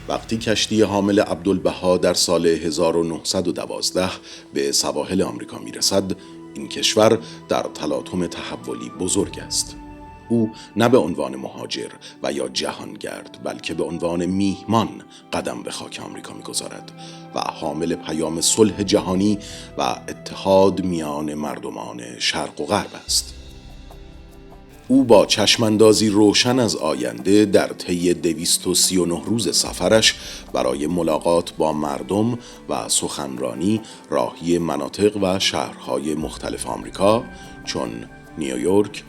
وقتی کشتی حامل عبدالبها در سال 1912 به سواحل آمریکا میرسد، این کشور در تلاطم تحولی بزرگ است. او نه به عنوان مهاجر و یا جهانگرد، بلکه به عنوان میهمان قدم به خاک آمریکا میگذارد و حامل پیام صلح جهانی و اتحاد میان مردمان شرق و غرب است. او با چشماندازی روشن از آینده در طی 239 روز سفرش برای ملاقات با مردم و سخنرانی راهی مناطق و شهرهای مختلف آمریکا چون نیویورک،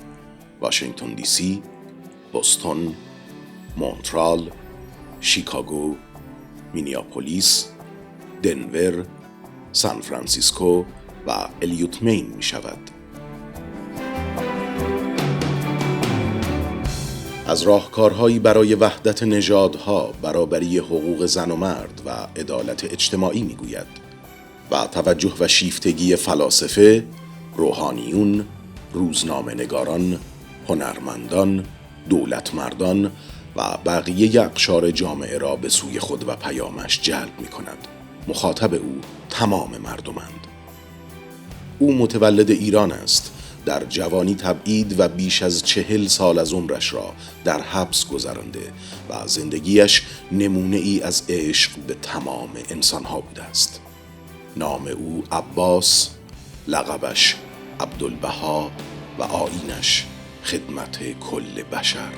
واشنگتن دی سی، بوستون، مونترال، شیکاگو، مینیاپولیس، دنور، سان فرانسیسکو و الیوت مین می شود. از راهکارهایی برای وحدت نژادها، برابری حقوق زن و مرد و عدالت اجتماعی می گوید و توجه و شیفتگی فلاسفه، روحانیون، روزنامه‌نگاران، هنرمندان، دولتمردان و بقیه اقشار جامعه را به سوی خود و پیامش جلب می کند. مخاطب او تمام مردمند. او متولد ایران است، در جوانی تبعید و بیش از 40 سال از عمرش را در حبس گذرانده و زندگیش نمونه ای از عشق به تمام انسانها بوده است. نام او عباس، لقبش عبدالبها و آیینش خدمت کل بشر.